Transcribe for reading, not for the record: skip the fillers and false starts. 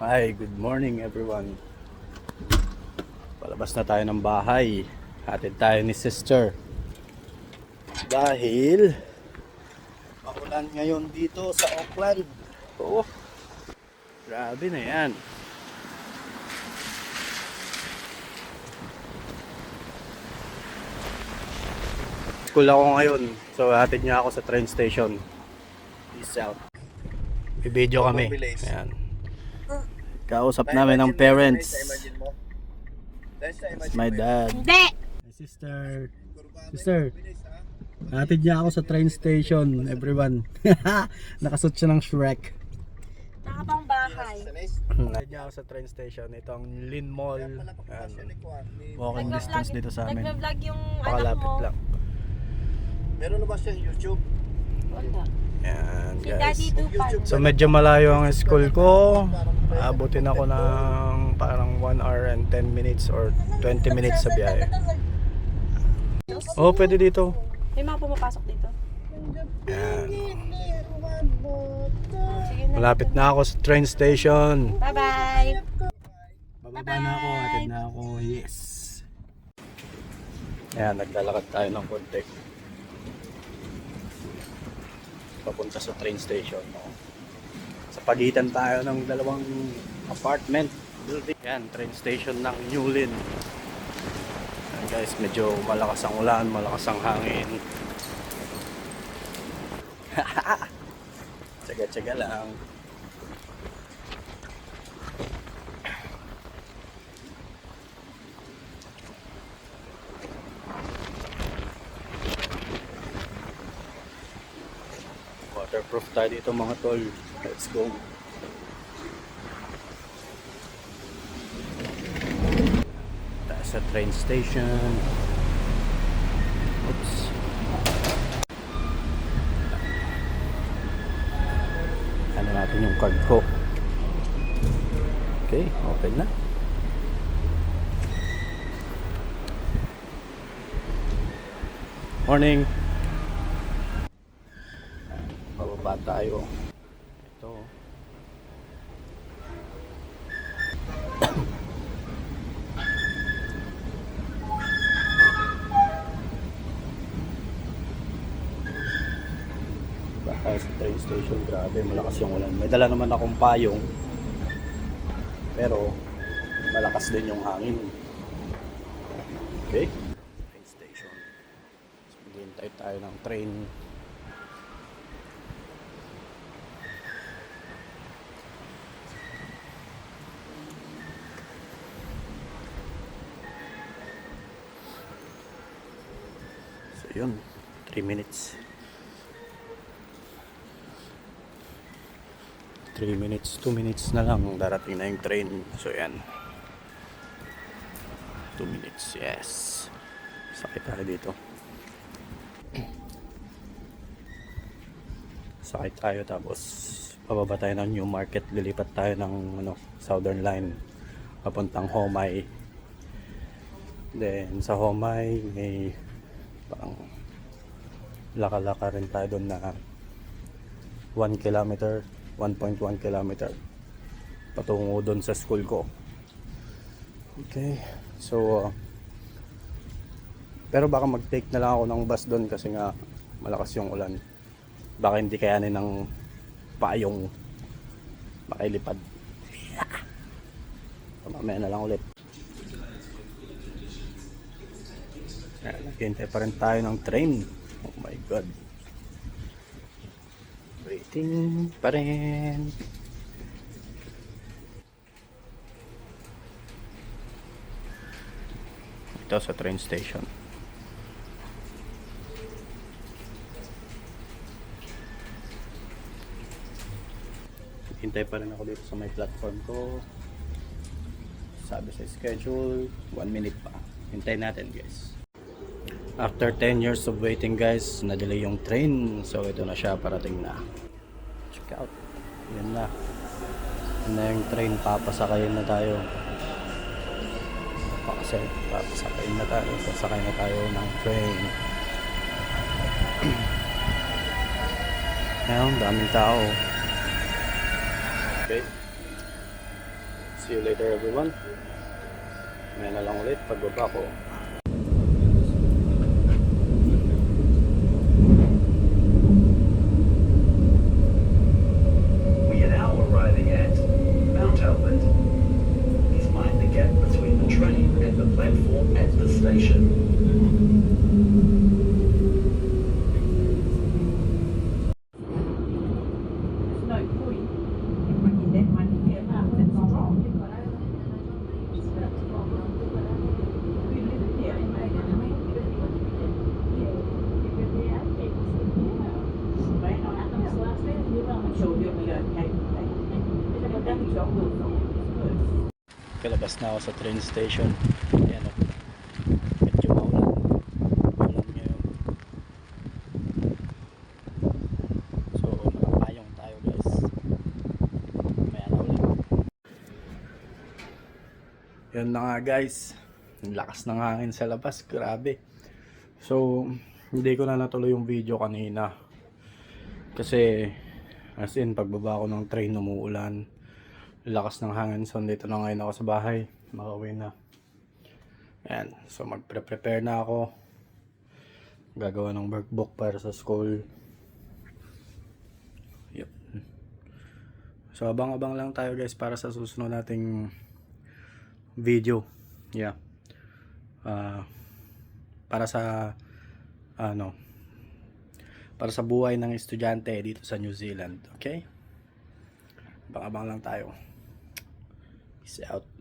Hi, good morning everyone. Palabas na tayo ng bahay. Hatid tayo ni sister. Dahil maulan ngayon dito sa Auckland. Oh, grabe na yan. School ako ngayon. So hatid niya ako sa train station. Peace out. Bibideo kami. Ayan. Kausap namin ng parents. My dad. Hindi! My sister. Sister. Hatid niya ako sa train station, everyone. Nakasuot siya ng Shrek. Nakapang bahay. Hatid niya ako sa train station. Ito ang Lynn Mall. Ayan. Walking distance dito sa amin. Nagva-vlog yung anak Pakalapit mo. lang. Meron na ba siyang YouTube? Wala. Ayan Si Daddy guys. Dupan. So medyo malayo ang school ko. Abutin ako ng parang 1 hour and 10 minutes or 20 minutes sa biyahe. Oh, pwede dito. May mga pumapasok dito. Ayan. Sige na. Malapit na ako sa train station. Bye-bye! Bababa na ako, hatid na ako. Yes. Ayan, naglalakad tayo ng konti. Papunta sa train station. No? Sa pagitan tayo ng dalawang apartment building. Ayan, train station ng Newlyn. Ayan guys, medyo malakas ang ulan, malakas ang hangin. Tsaga-tsaga lang. Waterproof tayo dito mga tol. Let's go. Tayo sa train station. Oops. Ano natin yung card ko. Okay, open na. Morning. Pababa tayo. Ito. Tayo sa train station. Grabe, malakas yung ulan. May dala naman akong payong. Pero malakas din yung hangin. Okay. Train station. So, maghihintay tayo ng train. So yun, 3 minutes. 3 minutes, 2 minutes na lang darating na yung train. So yan, 2 minutes, yes. Sakay tayo dito. Sakay tayo tapos pababa tayo ng Newmarket. Lilipat tayo ng Southern Line papuntang Homai. Then sa Homai may parang laka-laka rin tayo doon na 1 kilometer, 1.1 kilometer patungo doon sa school ko. Okay, so pero baka mag-take na lang ako ng bus doon kasi nga malakas yung ulan. Baka hindi kayanin ng payong makailipad. Mamaya na lang ulit. Naghihintay pa rin tayo ng train. Oh my god, waiting pa rin. Ito sa train station. Hintay pa rin ako dito sa may platform ko. Sabi sa schedule 1 minute pa. Hintayin natin guys. After 10 years of waiting guys, na-delay yung train. So ito na siya, parating na. Check out. Yan na. Yan na yung train, papasakayin na tayo. Papasakayin na tayo. Pasakay na tayo ng train. Ayun, daming tao. Okay. See you later everyone. May na lang ulit pagbaba ko. We are now arriving at Mount Albert. Please mind the gap between the train and the platform at the station. Kalabas na ako sa train station. Ayan o. Medyo maulan. Maulan ngayon. So, nakapayong tayo guys. Maya na ulit. Yan na nga guys. Ang lakas ng hangin sa labas. Grabe. So, hindi ko na natuloy yung video kanina. Kasi, as in, pagbaba ko ng train, umuulan. Lakas ng hangin. So, dito na ngayon ako sa bahay. Makauwi na. Ayan. So, magpre-prepare na ako. Gagawa ng workbook para sa school. Yep. So, abang-abang lang tayo guys para sa susunod nating video. Yeah. Para sa para sa buhay ng estudyante dito sa New Zealand. Okay? Abang-abang lang tayo. Peace out.